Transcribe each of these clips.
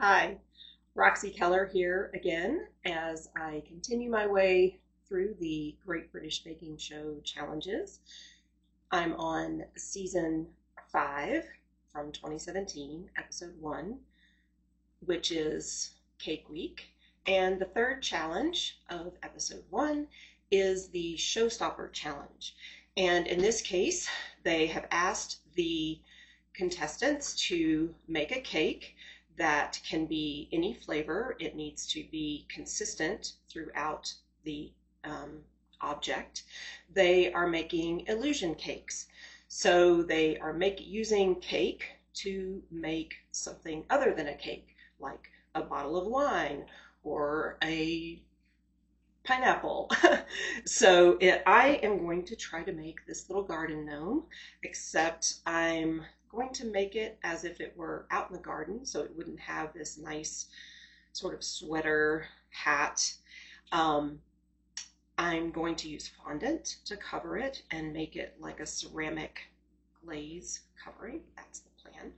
Hi, Roxy Keller here again as I continue my way through the Great British Baking Show challenges. I'm on season 5 from 2017, episode 1, which is Cake Week. And the third challenge of episode 1 is the Showstopper challenge. And in this case, they have asked the contestants to make a cake that can be any flavor. It needs to be consistent throughout the object. They are making illusion cakes. So they are using cake to make something other than a cake, like a bottle of wine or a pineapple. So I am going to try to make this little garden gnome, except I'm going to make it as if it were out in the garden, so it wouldn't have this nice sort of sweater hat. I'm going to use fondant to cover it and make it like a ceramic glaze covering. That's the plan.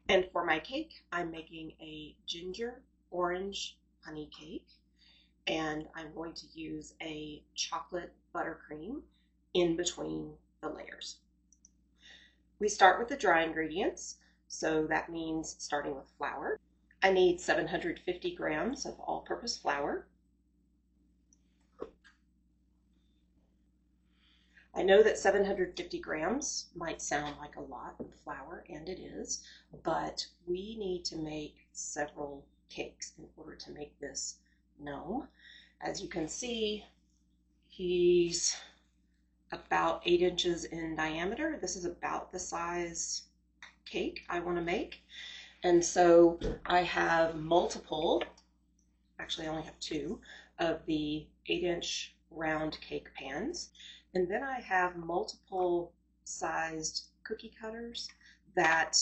And for my cake, I'm making a ginger orange honey cake, and I'm going to use a chocolate buttercream in between the layers. We start with the dry ingredients, so that means starting with flour. I need 750 grams of all-purpose flour. I know that 750 grams might sound like a lot of flour, and it is, but we need to make several cakes in order to make this gnome. As you can see, he's about 8 inches in diameter. This is about the size cake I want to make. And so I have multiple, actually I only have 2, of the 8-inch round cake pans. And then I have multiple sized cookie cutters that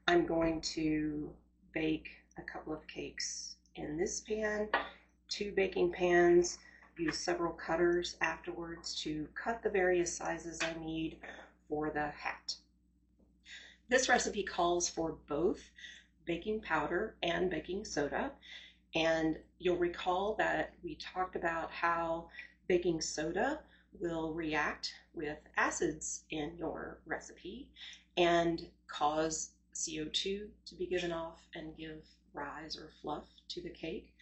I'm going to bake a couple of cakes in this pan, 2 baking pans, use several cutters afterwards to cut the various sizes I need for the hat. This recipe calls for both baking powder and baking soda, and you'll recall that we talked about how baking soda will react with acids in your recipe and cause CO2 to be given off and give rise or fluff to the cake.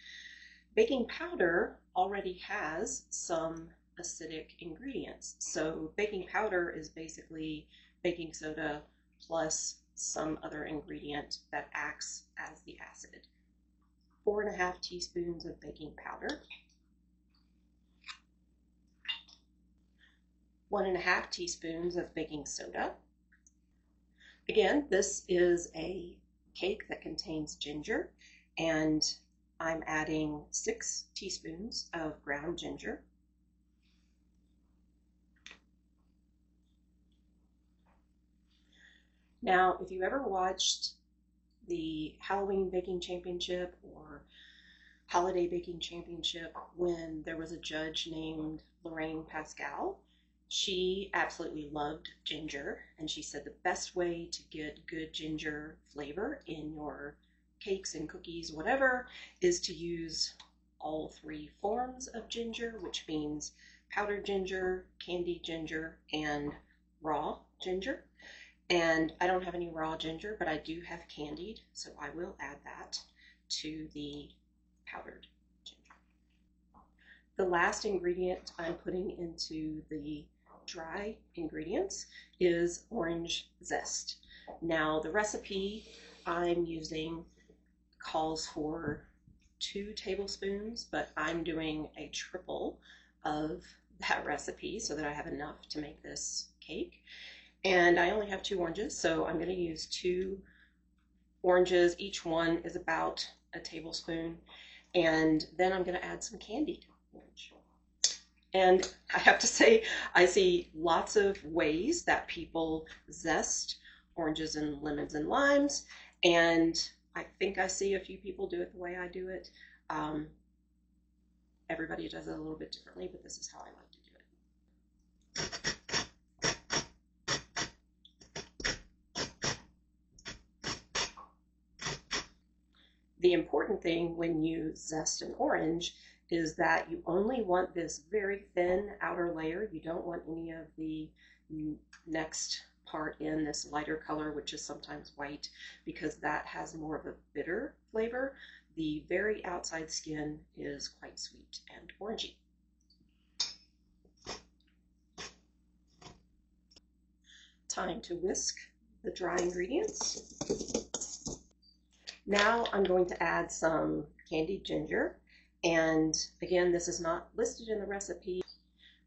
Baking powder already has some acidic ingredients. So baking powder is basically baking soda plus some other ingredient that acts as the acid. 4.5 teaspoons of baking powder, 1.5 teaspoons of baking soda. Again, this is a cake that contains ginger, and I'm adding 6 teaspoons of ground ginger. Now, if you ever watched the Halloween Baking Championship or Holiday Baking Championship when there was a judge named Lorraine Pascal, she absolutely loved ginger, and she said the best way to get good ginger flavor in your cakes and cookies, whatever, is to use all 3 forms of ginger, which means powdered ginger, candied ginger, and raw ginger. And I don't have any raw ginger, but I do have candied, so I will add that to the powdered ginger. The last ingredient I'm putting into the dry ingredients is orange zest. Now, the recipe I'm using calls for 2 tablespoons, but I'm doing a triple of that recipe so that I have enough to make this cake. And I only have 2 oranges, so I'm going to use 2 oranges. Each one is about a tablespoon. And then I'm going to add some candied orange. And I have to say, I see lots of ways that people zest oranges and lemons and limes, and I think I see a few people do it the way I do it. Everybody does it a little bit differently, but this is how I like to do it. The important thing when you zest an orange is that you only want this very thin outer layer. You don't want any of the next part in this lighter color, which is sometimes white, because that has more of a bitter flavor. The very outside skin is quite sweet and orangey. Time to whisk the dry ingredients. Now I'm going to add some candied ginger, and again, this is not listed in the recipe.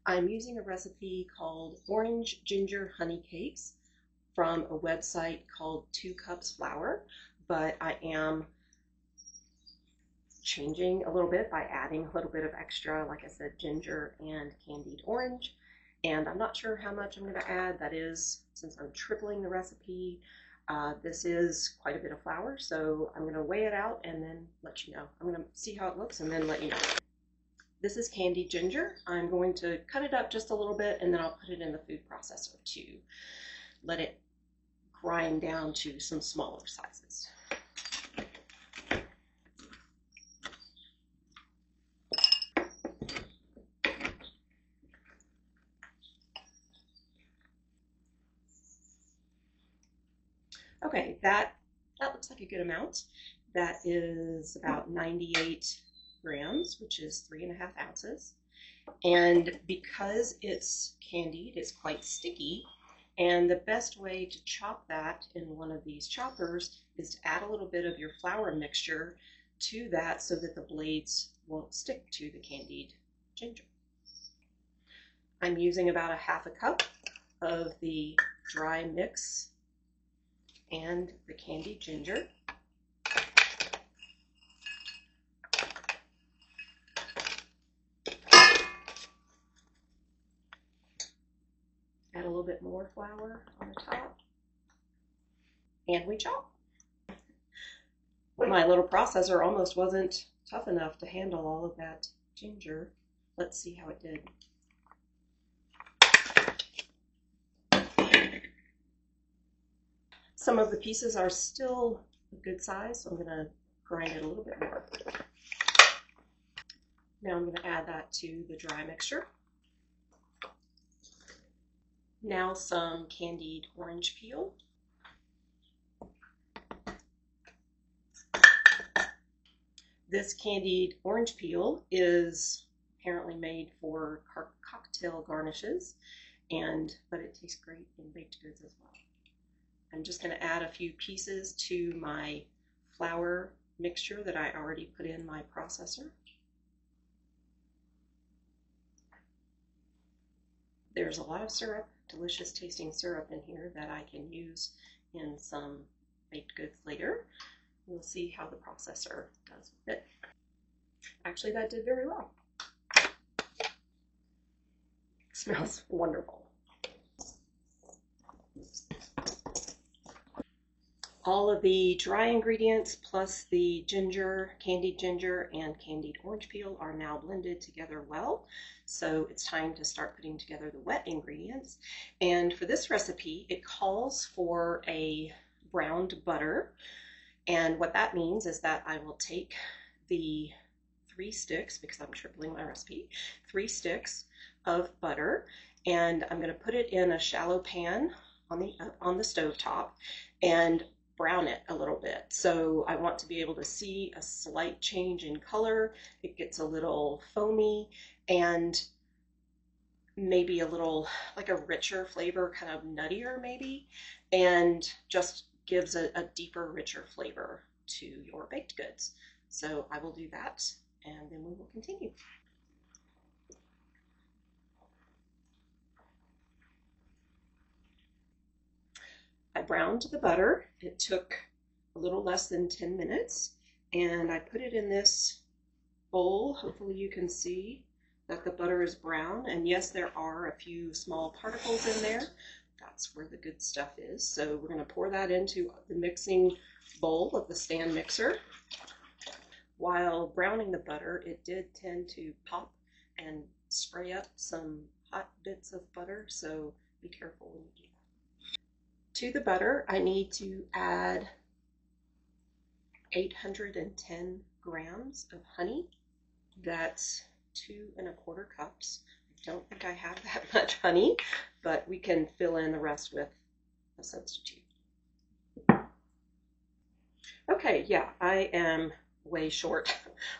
I'm using a recipe called Orange Ginger Honey Cakes from a website called 2 Cups Flour, but I am changing a little bit by adding a little bit of extra, like I said, ginger and candied orange. And I'm not sure how much I'm going to add. That is, since I'm tripling the recipe, this is quite a bit of flour, so I'm going to weigh it out and then let you know. I'm going to see how it looks and then let you know. This is candied ginger. I'm going to cut it up just a little bit and then I'll put it in the food processor to let it grind down to some smaller sizes. Okay, that looks like a good amount. That is about 98 grams, which is 3.5 ounces. And because it's candied, it's quite sticky. And the best way to chop that in one of these choppers is to add a little bit of your flour mixture to that so that the blades won't stick to the candied ginger. I'm using about 1/2 cup of the dry mix and the candied ginger. Add a little bit more flour on the top, and we chop. My little processor almost wasn't tough enough to handle all of that ginger. Let's see how it did. Some of the pieces are still a good size, so I'm going to grind it a little bit more. Now I'm going to add that to the dry mixture. Now some candied orange peel. This candied orange peel is apparently made for cocktail garnishes, but it tastes great in baked goods as well. I'm just going to add a few pieces to my flour mixture that I already put in my processor. There's a lot of syrup, delicious tasting syrup in here that I can use in some baked goods later. We'll see how the processor does with it. Actually, that did very well. It smells wonderful. All of the dry ingredients plus the ginger, candied ginger, and candied orange peel are now blended together well. So it's time to start putting together the wet ingredients. And for this recipe, it calls for a browned butter. And what that means is that I will take the 3 sticks, because I'm tripling my recipe, 3 sticks of butter, and I'm going to put it in a shallow pan on the stove top and brown it a little bit. So I want to be able to see a slight change in color. It gets a little foamy and maybe a little like a richer flavor, kind of nuttier maybe, and just gives a deeper, richer flavor to your baked goods. So I will do that and then we will continue. I browned the butter. It took a little less than 10 minutes, and I put it in this bowl. Hopefully you can see that the butter is brown, and yes, there are a few small particles in there. That's where the good stuff is. So we're going to pour that into the mixing bowl of the stand mixer. While browning the butter, it did tend to pop and spray up some hot bits of butter, so be careful when you do that. To the butter, I need to add 810 grams of honey. That's 2¼ cups. I don't think I have that much honey, but we can fill in the rest with a substitute. Okay, yeah, I am way short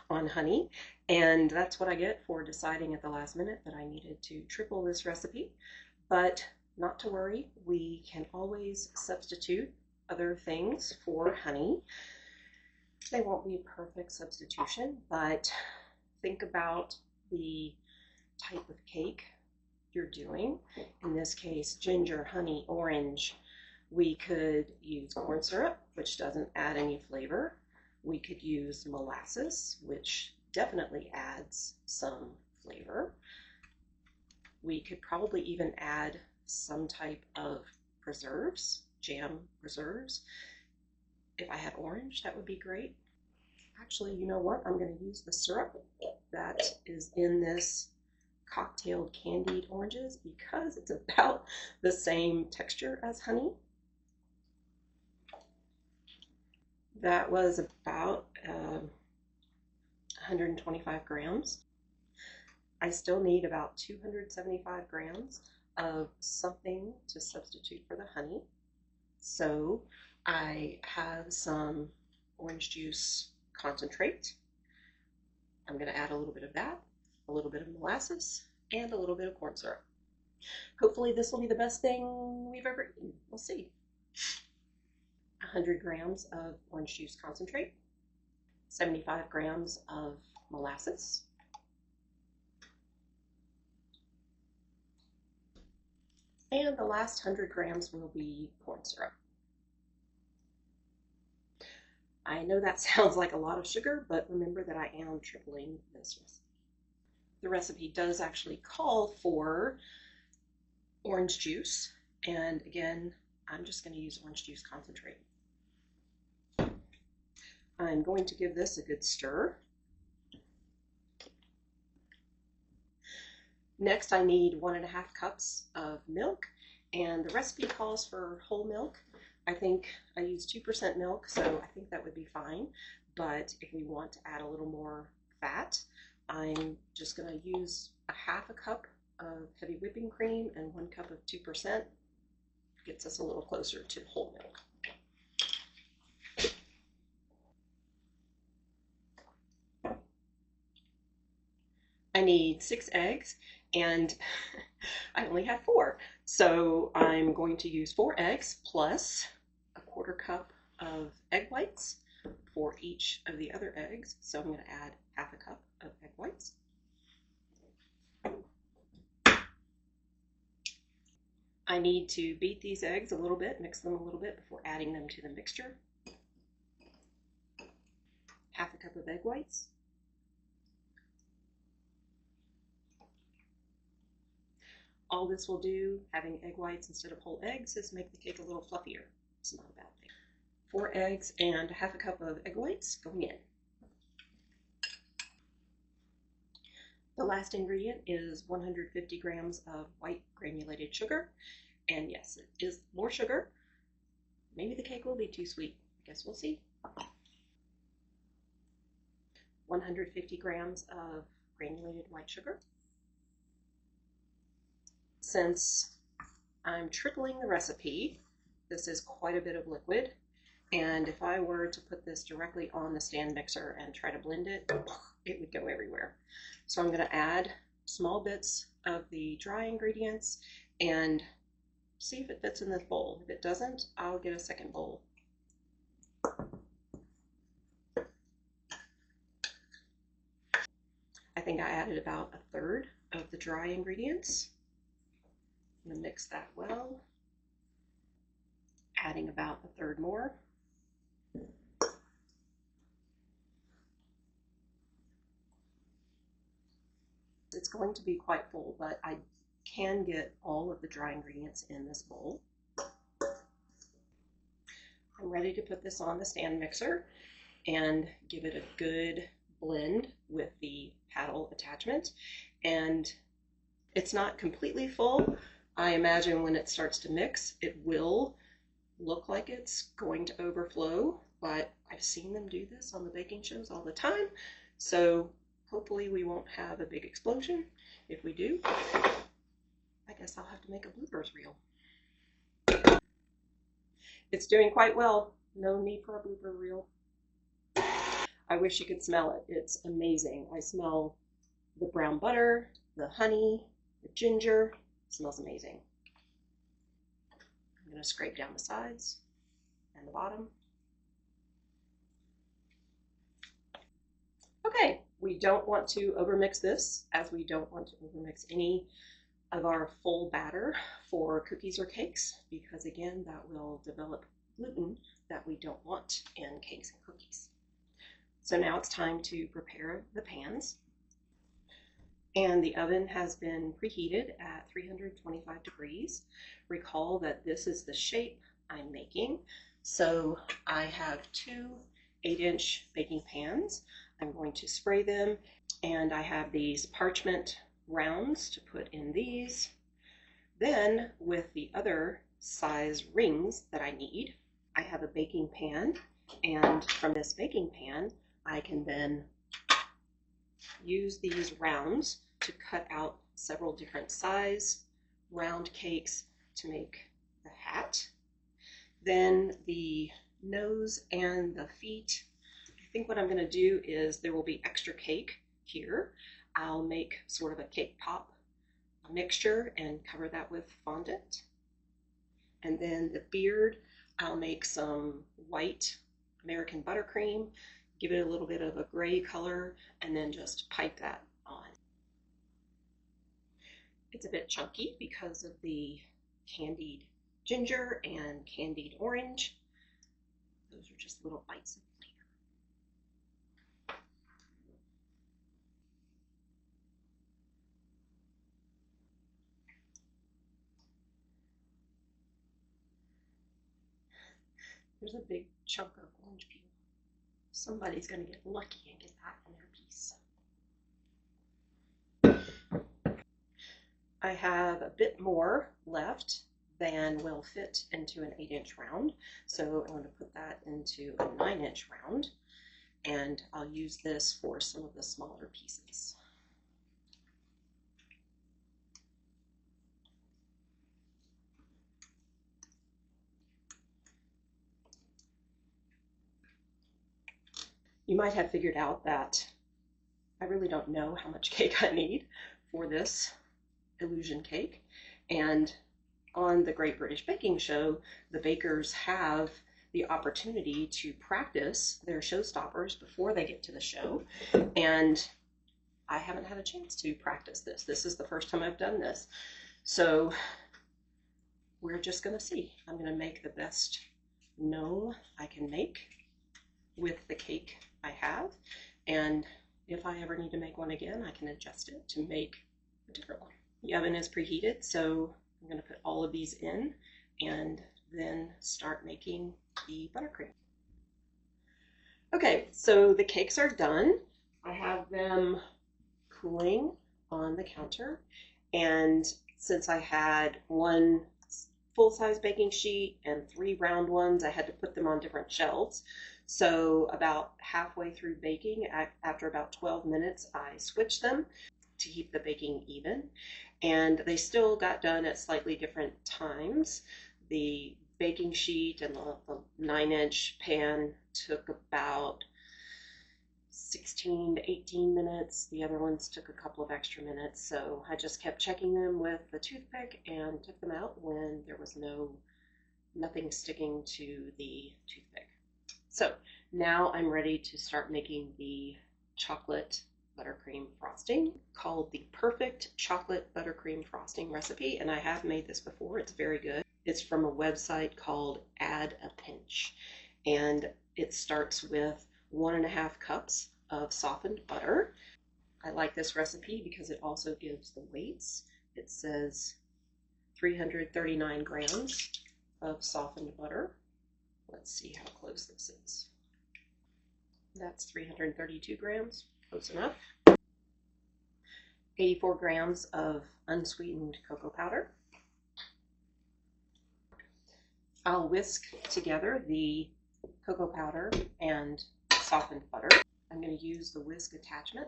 on honey, and that's what I get for deciding at the last minute that I needed to triple this recipe. But not to worry, we can always substitute other things for honey. They won't be a perfect substitution, but think about the type of cake you're doing. In this case, ginger, honey, orange. We could use corn syrup, which doesn't add any flavor. We could use molasses, which definitely adds some flavor. We could probably even add some type of preserves, jam preserves. If I had orange, that would be great. Actually, you know what? I'm going to use the syrup that is in this cocktailed candied oranges because it's about the same texture as honey. That was about 125 grams. I still need about 275 grams of something to substitute for the honey. So I have some orange juice concentrate. I'm going to add a little bit of that, a little bit of molasses, and a little bit of corn syrup. Hopefully this will be the best thing we've ever eaten. We'll see. 100 grams of orange juice concentrate, 75 grams of molasses, and the last 100 grams will be corn syrup. I know that sounds like a lot of sugar, but remember that I am tripling this recipe. The recipe does actually call for orange juice, and again, I'm just going to use orange juice concentrate. I'm going to give this a good stir. Next, I need 1½ cups of milk, and the recipe calls for whole milk. I think I use 2% milk, so I think that would be fine. But if we want to add a little more fat, I'm just going to use ½ cup of heavy whipping cream and 1 cup of 2%. Gets us a little closer to whole milk. I need 6 eggs, and I only have 4. So I'm going to use 4 eggs plus 1/4 cup of egg whites for each of the other eggs. So I'm going to add ½ cup of egg whites. I need to beat these eggs a little bit, mix them a little bit before adding them to the mixture. ½ cup of egg whites. All this will do, having egg whites instead of whole eggs, is make the cake a little fluffier. It's not a bad thing. 4 eggs and ½ cup of egg whites going in. The last ingredient is 150 grams of white granulated sugar. And yes, it is more sugar. Maybe the cake will be too sweet. I guess we'll see. 150 grams of granulated white sugar. Since I'm tripling the recipe, this is quite a bit of liquid, and if I were to put this directly on the stand mixer and try to blend it, it would go everywhere. So I'm going to add small bits of the dry ingredients and see if it fits in this bowl. If it doesn't, I'll get a second bowl. I think I added about 1/3 of the dry ingredients. I'm going to mix that well, adding about 1/3 more. It's going to be quite full, but I can get all of the dry ingredients in this bowl. I'm ready to put this on the stand mixer and give it a good blend with the paddle attachment. And it's not completely full. I imagine when it starts to mix, it will look like it's going to overflow, but I've seen them do this on the baking shows all the time, so hopefully we won't have a big explosion. If we do, I guess I'll have to make a bloopers reel. It's doing quite well. No need for a blooper reel. I wish you could smell it. It's amazing. I smell the brown butter, the honey, the ginger. It smells amazing. I'm going to scrape down the sides and the bottom. Okay, we don't want to overmix this, as we don't want to overmix any of our full batter for cookies or cakes, because again, that will develop gluten that we don't want in cakes and cookies. So now it's time to prepare the pans. And the oven has been preheated at 325 degrees. Recall that this is the shape I'm making. So I have two 8-inch baking pans. I'm going to spray them, and I have these parchment rounds to put in these. Then with the other size rings that I need, I have a baking pan, and from this baking pan, I can then use these rounds to cut out several different size round cakes to make the hat. Then the nose and the feet, I think what I'm going to do is there will be extra cake here. I'll make sort of a cake pop mixture and cover that with fondant. And then the beard, I'll make some white American buttercream, give it a little bit of a gray color, and then just pipe that on. It's a bit chunky because of the candied ginger and candied orange. Those are just little bites of flavor. There's a big chunk of orange peel. Somebody's going to get lucky and get that in their piece. I have a bit more left than will fit into an 8-inch round. So I'm going to put that into a 9-inch round, and I'll use this for some of the smaller pieces. You might have figured out that I really don't know how much cake I need for this illusion cake. And on the Great British Baking Show, the bakers have the opportunity to practice their showstoppers before they get to the show. And I haven't had a chance to practice this. This is the first time I've done this. So we're just going to see. I'm going to make the best gnome I can make with the cake I have, and if I ever need to make one again, I can adjust it to make a different one. The oven is preheated, so I'm going to put all of these in and then start making the buttercream. Okay, so the cakes are done. I have them cooling on the counter, and since I had one full-size baking sheet and 3 round ones, I had to put them on different shelves. So about halfway through baking, after about 12 minutes, I switched them to keep the baking even, and they still got done at slightly different times. The baking sheet and the 9-inch pan took about 16 to 18 minutes. The other ones took a couple of extra minutes, so I just kept checking them with the toothpick and took them out when there was nothing sticking to the toothpick. So now I'm ready to start making the chocolate buttercream frosting, called the Perfect Chocolate Buttercream Frosting Recipe, and I have made this before. It's very good. It's from a website called Add a Pinch, and it starts with 1.5 cups of softened butter. I like this recipe because it also gives the weights. It says 339 grams of softened butter. Let's see how close this is. That's 332 grams, close enough. 84 grams of unsweetened cocoa powder. I'll whisk together the cocoa powder and softened butter. I'm going to use the whisk attachment.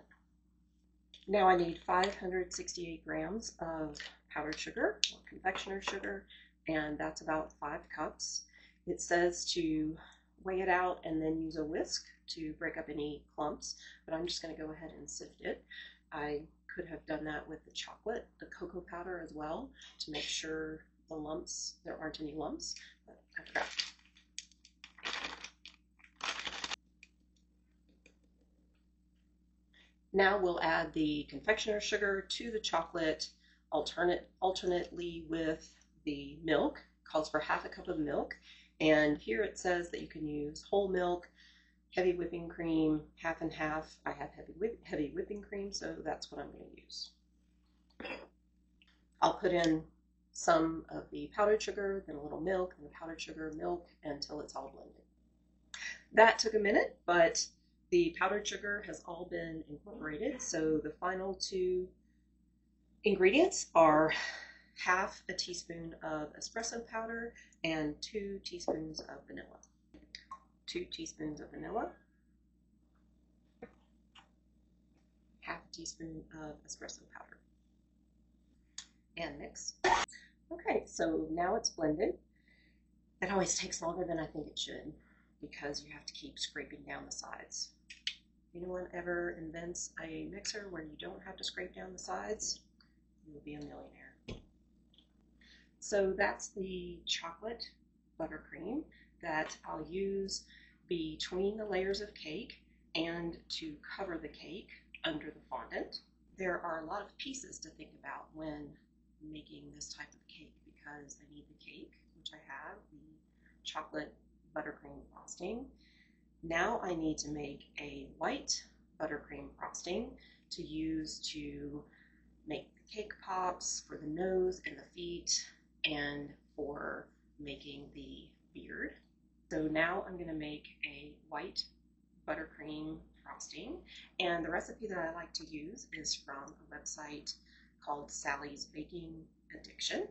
Now I need 568 grams of powdered sugar or confectioner's sugar, and that's about 5 cups. It says to weigh it out and then use a whisk to break up any clumps, but I'm just going to go ahead and sift it. I could have done that with the chocolate, the cocoa powder as well, to make sure there aren't any lumps, but I forgot. Now we'll add the confectioner's sugar to the chocolate alternately with the milk. It calls for half a cup of milk, and here it says that you can use whole milk, heavy whipping cream, half and half. I have heavy whipping cream, so that's what I'm going to use. I'll put in some of the powdered sugar, then a little milk, then the powdered sugar, milk, until it's all blended. That took a minute, but the powdered sugar has all been incorporated, so the final 2 ingredients are half a teaspoon of espresso powder and 2 teaspoons of vanilla. 2 teaspoons of vanilla, half a teaspoon of espresso powder, and mix. Okay, so now it's blended. It always takes longer than I think it should because you have to keep scraping down the sides. If anyone ever invents a mixer where you don't have to scrape down the sides, you'll be a millionaire. So that's the chocolate buttercream that I'll use between the layers of cake and to cover the cake under the fondant. There are a lot of pieces to think about when making this type of cake because I need the cake, which I have, the chocolate buttercream frosting. Now I need to make a white buttercream frosting to use to make the cake pops for the nose and the feet and for making the beard. So now I'm going to make a white buttercream frosting, and the recipe that I like to use is from a website called Sally's Baking Addiction,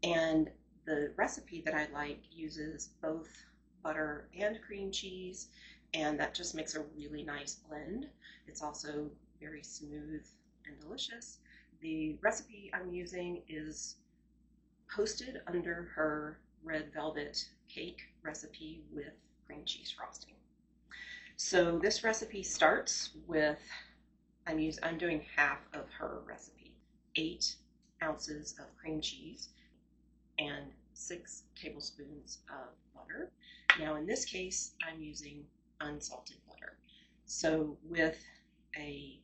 and the recipe that I like uses both butter and cream cheese, and that just makes a really nice blend. It's also very smooth and delicious. The recipe I'm using is posted under her red velvet cake recipe with cream cheese frosting. So this recipe starts with, I'm doing half of her recipe, 8 ounces of cream cheese and 6 tablespoons of butter. Now in this case, I'm using unsalted butter. So with a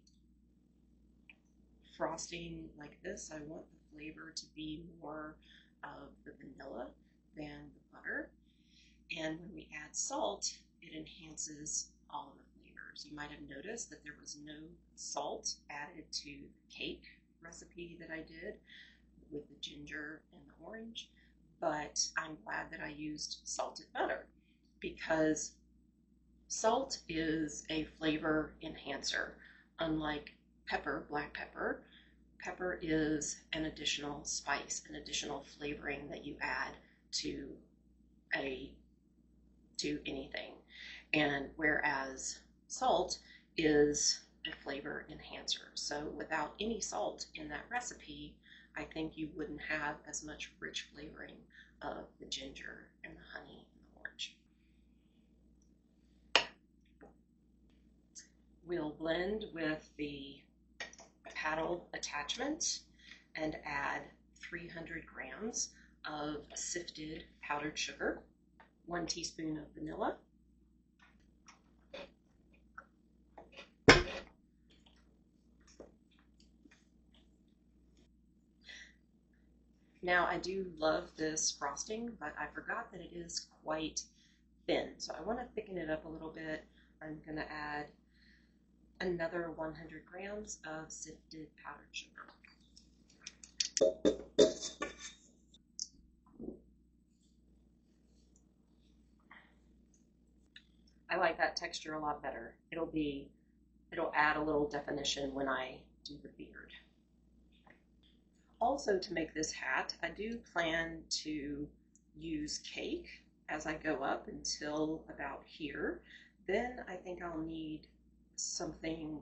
frosting like this, I want the flavor to be more of the vanilla than the butter. And when we add salt, it enhances all of the flavors. You might have noticed that there was no salt added to the cake recipe that I did with the ginger and the orange, but I'm glad that I used salted butter because salt is a flavor enhancer. Unlike pepper, black pepper, pepper is an additional spice, an additional flavoring that you add to anything. And whereas salt is a flavor enhancer. So without any salt in that recipe, I think you wouldn't have as much rich flavoring of the ginger and the honey and the orange. We'll blend with the paddle attachment and add 300 grams of sifted powdered sugar, 1 teaspoon of vanilla, Now I do love this frosting, but I forgot that it is quite thin. So I want to thicken it up a little bit. I'm going to add another 100 grams of sifted powdered sugar. I like that texture a lot better. It'll add a little definition when I do the beard. Also, to make this hat, I do plan to use cake as I go up until about here. Then I think I'll need something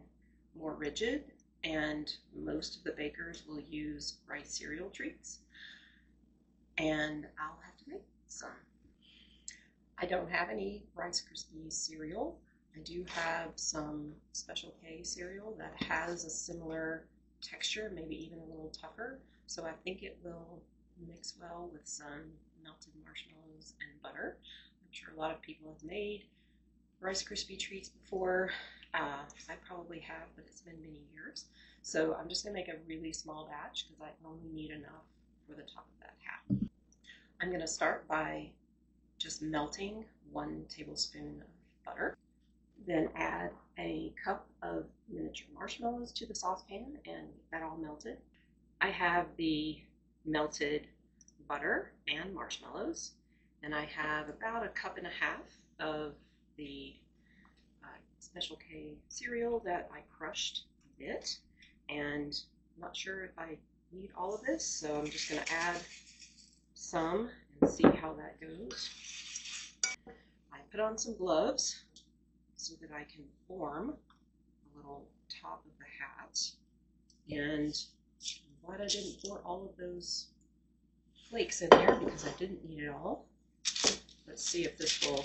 more rigid, and most of the bakers will use rice cereal treats, and I'll have to make some. I don't have any Rice Krispies cereal. I do have some Special K cereal that has a similar texture, maybe even a little tougher, so I think it will mix well with some melted marshmallows and butter. I'm sure a lot of people have made Rice Krispie treats before. I probably have, but it's been many years. So I'm just going to make a really small batch because I only need enough for the top of that hat. I'm going to start by just melting 1 tablespoon of butter. Then add a cup of miniature marshmallows to the saucepan and get that all melted. I have the melted butter and marshmallows, and I have about 1.5 cups of the Special K cereal that I crushed a bit, and I'm not sure if I need all of this, so I'm just going to add some and see how that goes. I put on some gloves so that I can form a little top of the hat, and I'm glad I didn't pour all of those flakes in there because I didn't need it all. Let's see if this will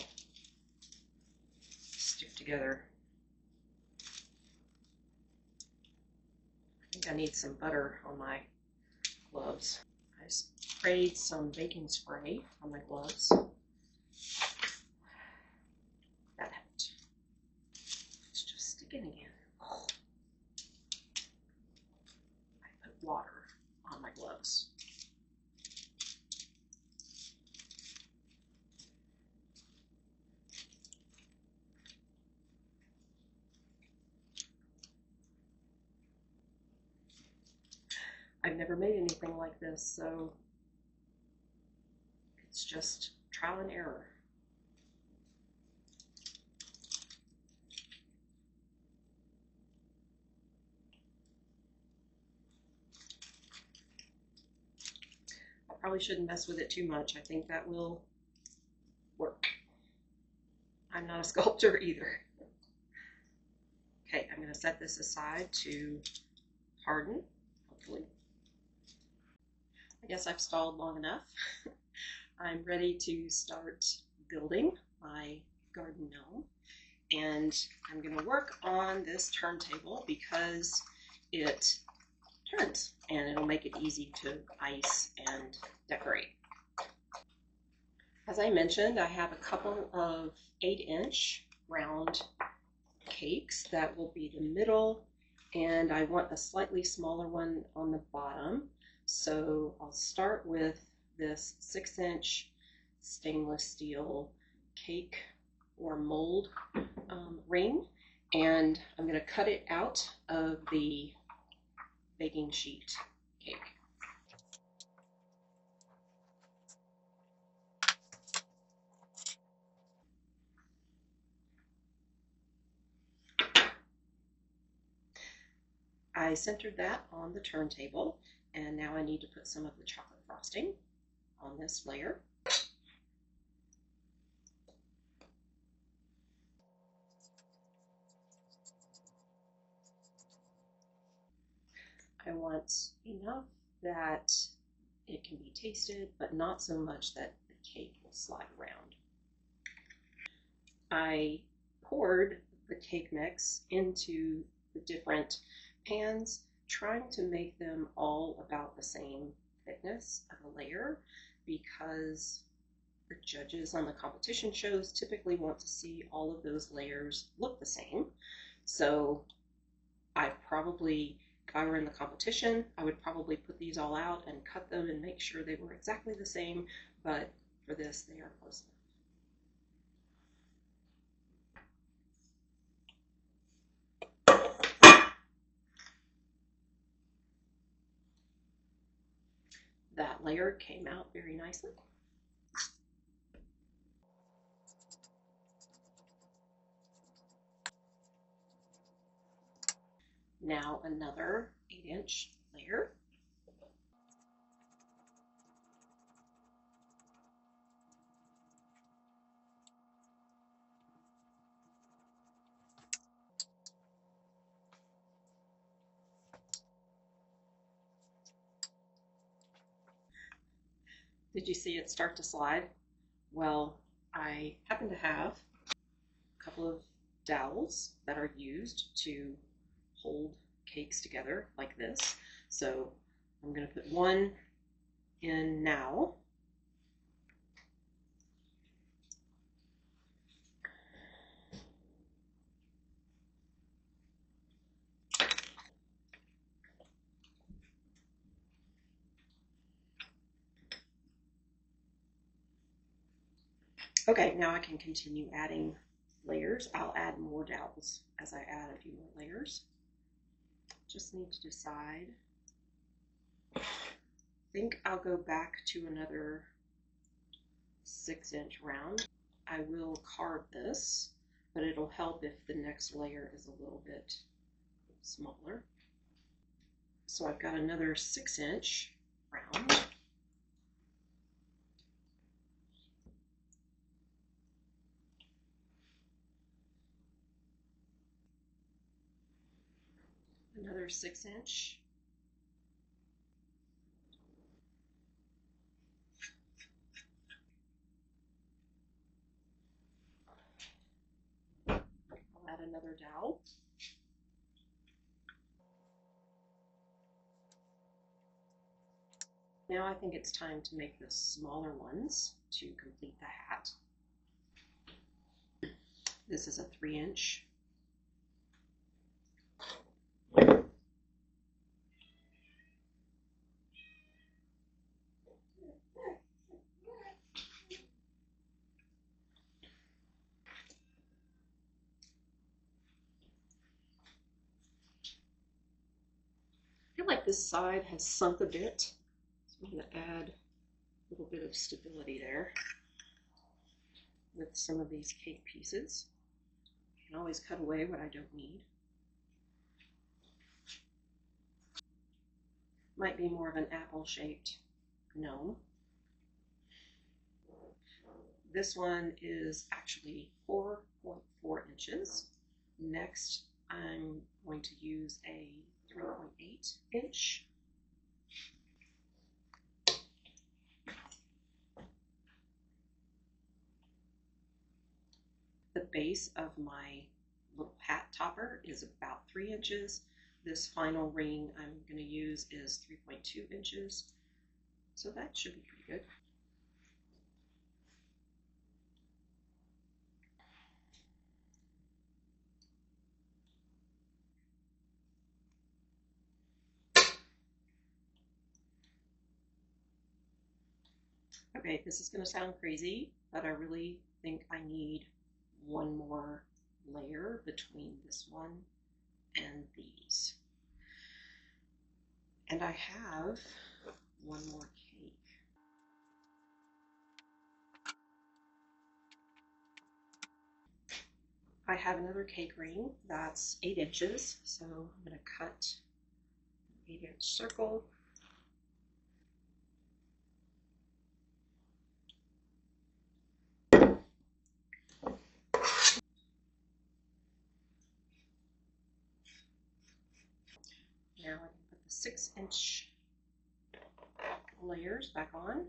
stick together. I think I need some butter on my gloves. I sprayed some baking spray on my gloves. That helped. It's just sticking again. Oh. I put water on my gloves. I've never made anything like this, so it's just trial and error. I probably shouldn't mess with it too much. I think that will work. I'm not a sculptor either. Okay, I'm going to set this aside to harden, hopefully. I guess I've stalled long enough. I'm ready to start building my garden gnome, and I'm going to work on this turntable because it turns and it'll make it easy to ice and decorate. As I mentioned, I have a couple of 8-inch round cakes that will be the middle, and I want a slightly smaller one on the bottom. So I'll start with this 6-inch stainless steel cake or mold ring, and I'm going to cut it out of the baking sheet cake. I centered that on the turntable, and now I need to put some of the chocolate frosting on this layer. I want enough that it can be tasted, but not so much that the cake will slide around. I poured the cake mix into the different pans, trying to make them all about the same thickness of a layer, because the judges on the competition shows typically want to see all of those layers look the same. So I probably, if I were in the competition, I would probably put these all out and cut them and make sure they were exactly the same, but for this they are close enough. That layer came out very nicely. Now another 8-inch layer. Did you see it start to slide? Well, I happen to have a couple of dowels that are used to hold cakes together like this. So I'm going to put one in now. Okay, now I can continue adding layers. I'll add more dowels as I add a few more layers. Just need to decide. I think I'll go back to another 6-inch round. I will carve this, but it'll help if the next layer is a little bit smaller. So I've got another 6-inch round. Another 6-inch. I'll add another dowel. Now I think it's time to make the smaller ones to complete the hat. This is a 3-inch. I feel like this side has sunk a bit, so I'm going to add a little bit of stability there with some of these cake pieces. I can always cut away what I don't need. Might be more of an apple-shaped gnome. This one is actually 4.4 inches. Next, I'm going to use a 3.8 inch. The base of my little hat topper is about 3 inches. This final ring I'm going to use is 3.2 inches. So that should be pretty good. Okay, this is going to sound crazy, but I really think I need one more layer between this one and these. And I have one more cake. I have another cake ring that's 8 inches, so I'm going to cut an 8-inch circle. Now I can put the 6-inch layers back on.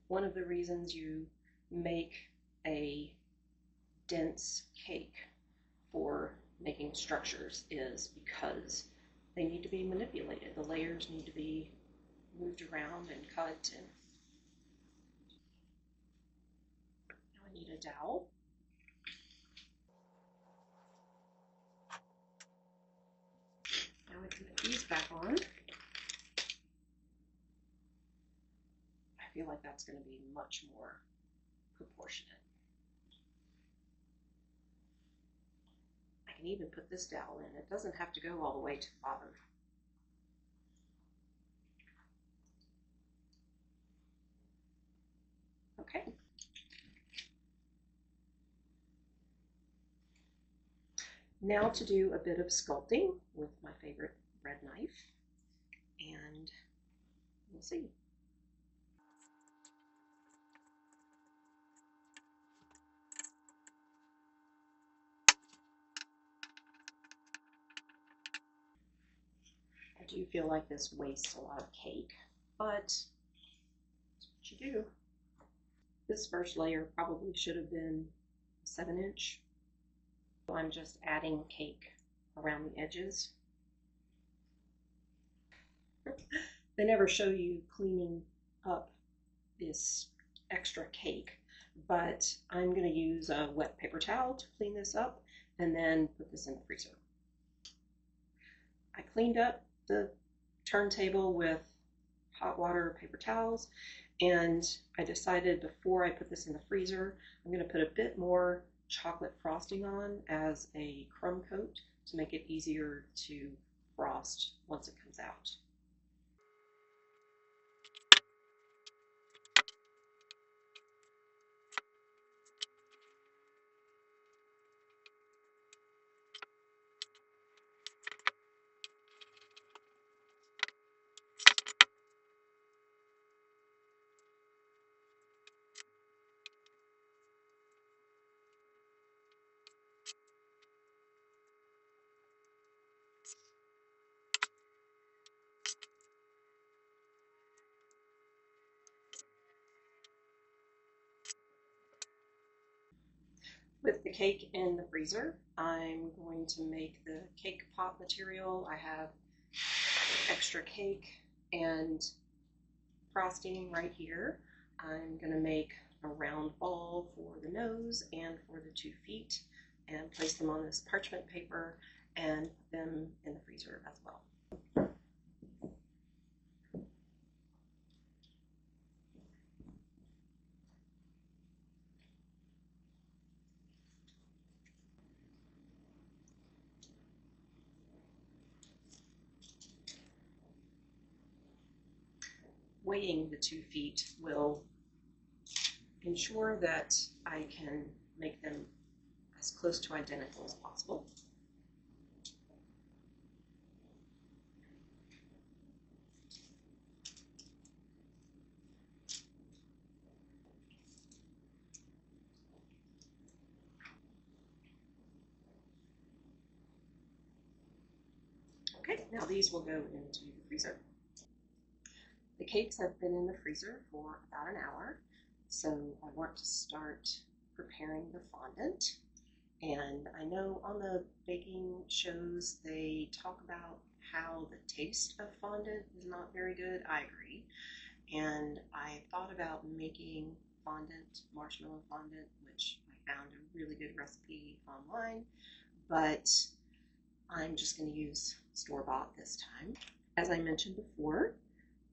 One of the reasons you make a dense cake for making structures is because they need to be manipulated. The layers need to be moved around and cut. And now I need a dowel. Now I can put these back on. I feel like that's going to be much more proportionate. I can even put this dowel in. It doesn't have to go all the way to the bottom. Okay. Now to do a bit of sculpting with my favorite bread knife, and we'll see. I do feel like this wastes a lot of cake, but that's what you do. This first layer probably should have been 7-inch. So I'm just adding cake around the edges. They never show you cleaning up this extra cake, but I'm going to use a wet paper towel to clean this up and then put this in the freezer. I cleaned up the turntable with hot water paper towels, and I decided before I put this in the freezer, I'm going to put a bit more chocolate frosting on as a crumb coat to make it easier to frost once it comes out. With the cake in the freezer, I'm going to make the cake pop material. I have extra cake and frosting right here. I'm going to make a round ball for the nose and for the 2 feet and place them on this parchment paper and put them in the freezer as well. Weighing the 2 feet will ensure that I can make them as close to identical as possible. Okay, now these will go into the freezer. The cakes have been in the freezer for about an hour, so I want to start preparing the fondant. And I know on the baking shows they talk about how the taste of fondant is not very good. I agree. And I thought about making fondant, marshmallow fondant, which I found a really good recipe online, but I'm just going to use store-bought this time. As I mentioned before,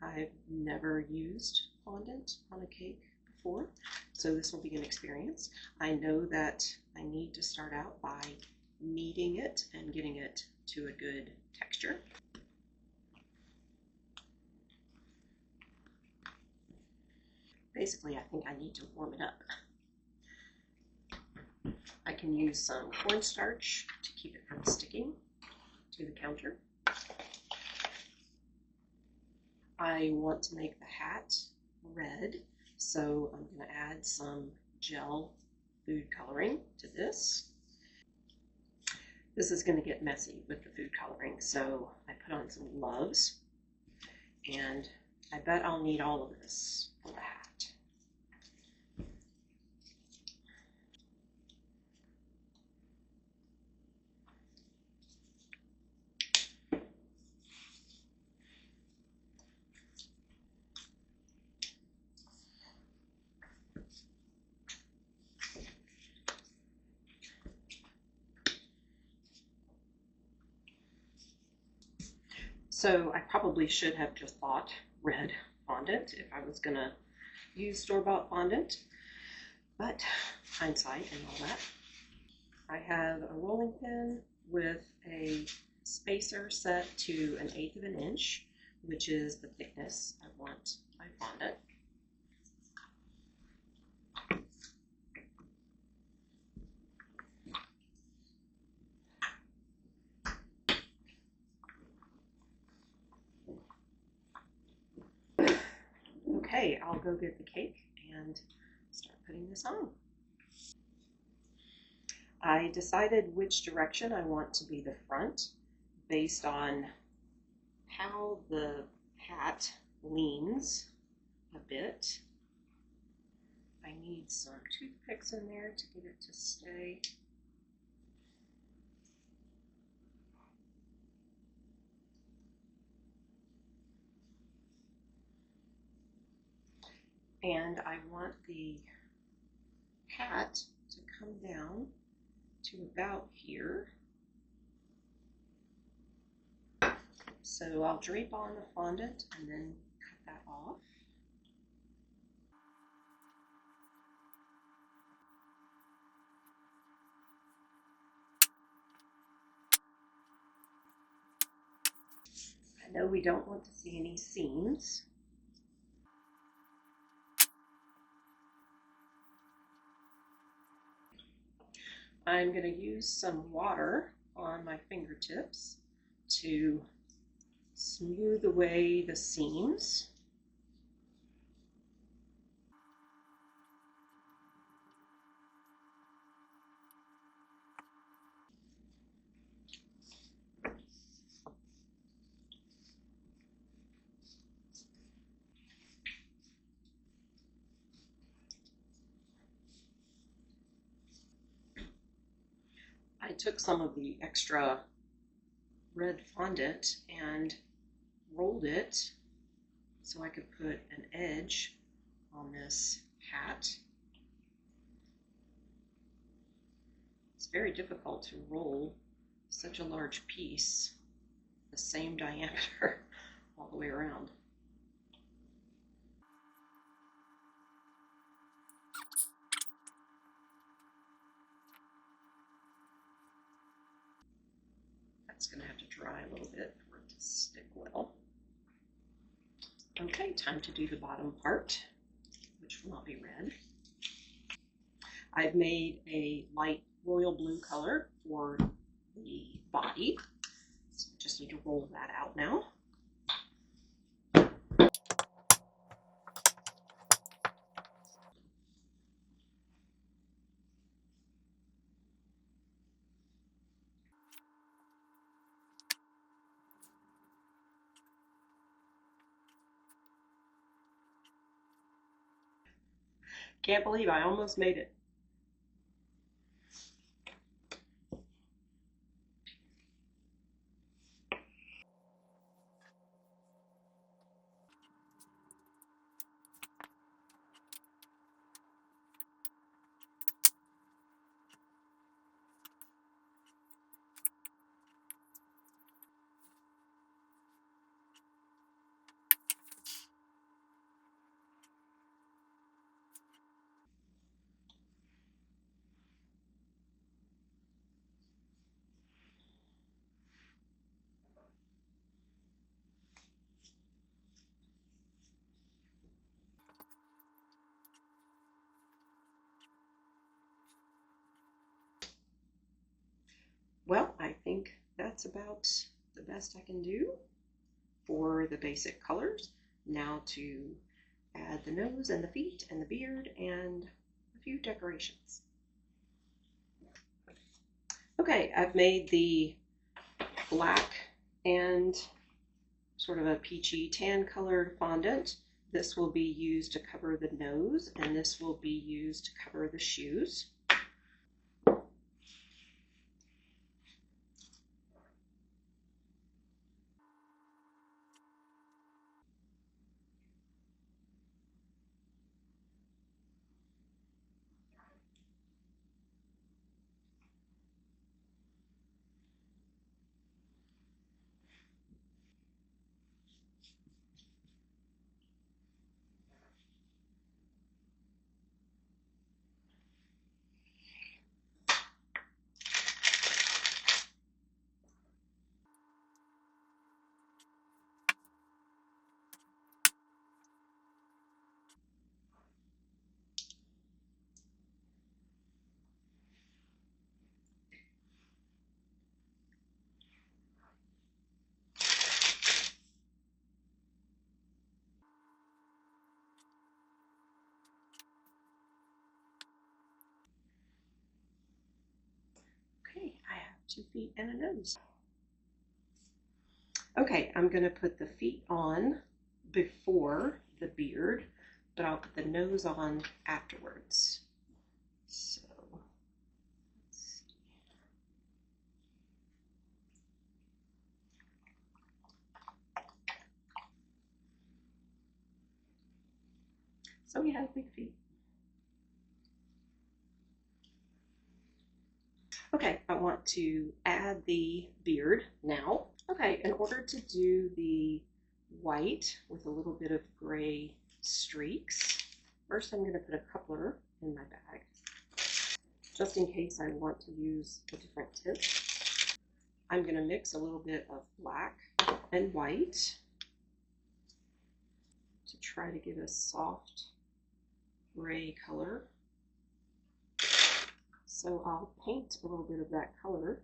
I've never used fondant on a cake before, so this will be an experience. I know that I need to start out by kneading it and getting it to a good texture. Basically, I think I need to warm it up. I can use some cornstarch to keep it from sticking to the counter. I want to make the hat red, so I'm going to add some gel food coloring to this. This is going to get messy with the food coloring, so I put on some gloves, and I bet I'll need all of this for the hat. So I probably should have just bought red fondant if I was going to use store-bought fondant, but hindsight and all that. I have a rolling pin with a spacer set to 1/8 of an inch, which is the thickness I want my fondant. Okay, I'll go get the cake and start putting this on. I decided which direction I want to be the front based on how the hat leans a bit. I need some toothpicks in there to get it to stay. And I want the hat to come down to about here. So I'll drape on the fondant and then cut that off. I know we don't want to see any seams. I'm going to use some water on my fingertips to smooth away the seams. I took some of the extra red fondant and rolled it so I could put an edge on this hat. It's very difficult to roll such a large piece the same diameter all the way around. That's going to have to dry a little bit for it to stick well. Okay, time to do the bottom part, which will not be red. I've made a light royal blue color for the body, so I just need to roll that out now. Can't believe I almost made it. Well, I think that's about the best I can do for the basic colors. Now to add the nose and the feet and the beard and a few decorations. Okay, I've made the black and sort of a peachy tan colored fondant. This will be used to cover the nose, and this will be used to cover the shoes. Okay, I have 2 feet and a nose. Okay, I'm going to put the feet on before the beard, but I'll put the nose on afterwards. So, let's see. So he has big feet. Okay, I want to add the beard now. Okay, in order to do the white with a little bit of gray streaks, first I'm going to put a coupler in my bag, just in case I want to use a different tip. I'm going to mix a little bit of black and white to try to get a soft gray color. So I'll paint a little bit of that color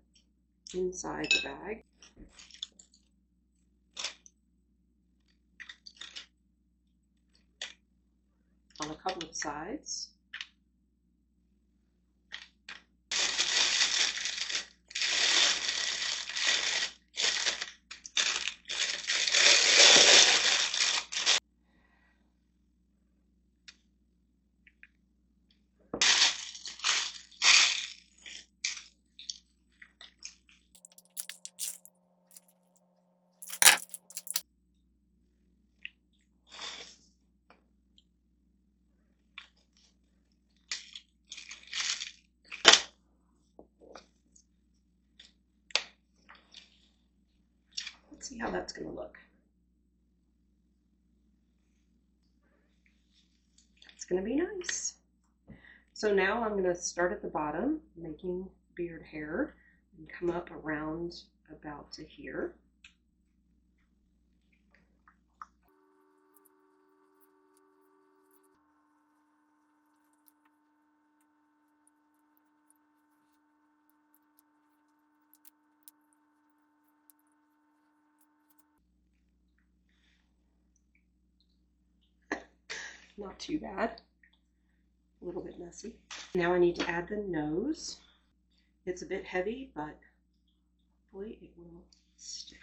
inside the bag. On a couple of sides. Let's see how that's going to look. That's going to be nice. So now I'm going to start at the bottom, making beard hair, and come up around about to here. Not too bad. A little bit messy. Now I need to add the nose. It's a bit heavy, but hopefully it will stay.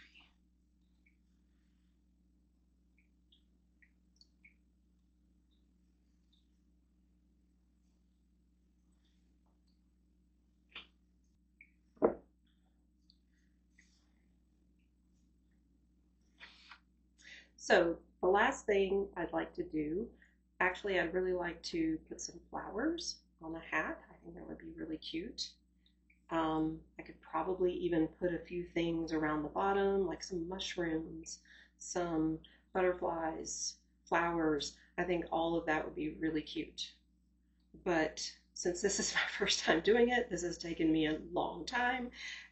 So the last thing I'd like to do, actually I'd really like to put some flowers on a hat. I think that would be really cute. I could probably even put a few things around the bottom, like some mushrooms, some butterflies, flowers. I think all of that would be really cute. But since this is my first time doing it, this has taken me a long time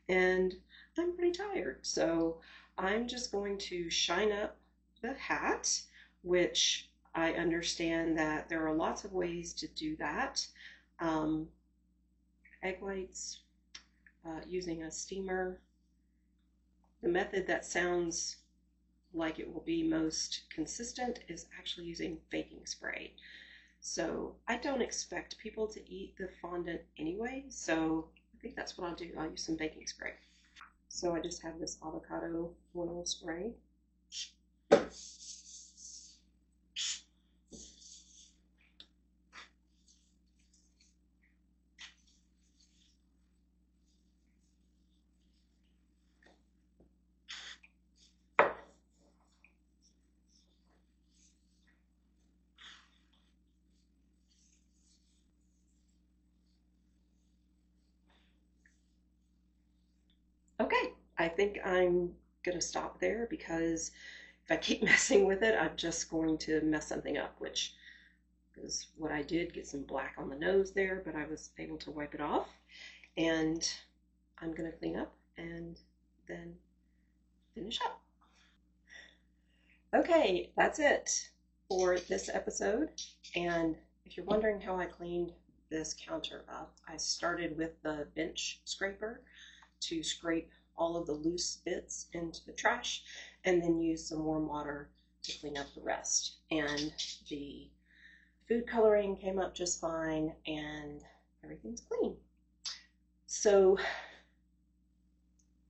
and I'm pretty tired. So I'm just going to shine up the hat, which I understand that there are lots of ways to do that. Egg whites, using a steamer. The method that sounds like it will be most consistent is actually using baking spray. So I don't expect people to eat the fondant anyway, so I think that's what I'll do. I'll use some baking spray. So I just have this avocado oil spray. Okay, I think I'm gonna stop there because if I keep messing with it, I'm just going to mess something up, which is what I did, get some black on the nose there, but I was able to wipe it off. And I'm gonna clean up and then finish up. Okay, that's it for this episode. And if you're wondering how I cleaned this counter up, I started with the bench scraper to scrape all of the loose bits into the trash and then use some warm water to clean up the rest. And the food coloring came up just fine and everything's clean. So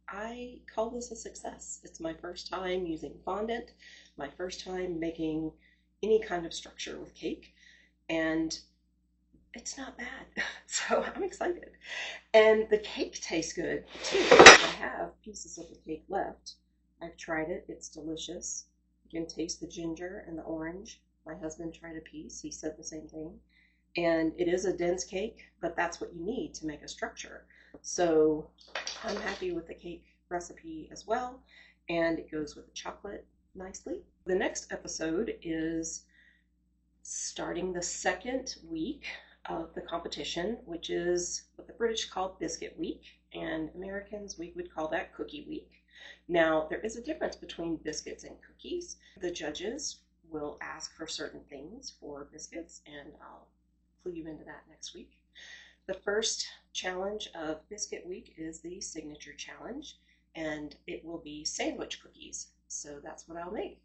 I I call this a success. It's my first time using fondant, my first time making any kind of structure with cake, and it's not bad. So I'm excited. And the cake tastes good too. I have pieces of the cake left. I've tried it. It's delicious. You can taste the ginger and the orange. My husband tried a piece. He said the same thing. And it is a dense cake, but that's what you need to make a structure. So I'm happy with the cake recipe as well. And it goes with the chocolate nicely. The next episode is starting the second week of the competition, which is what the British call Biscuit Week, and Americans, we would call that Cookie Week. Now, there is a difference between biscuits and cookies. The judges will ask for certain things for biscuits, and I'll clue you into that next week. The first challenge of Biscuit Week is the Signature Challenge, and it will be sandwich cookies. So that's what I'll make.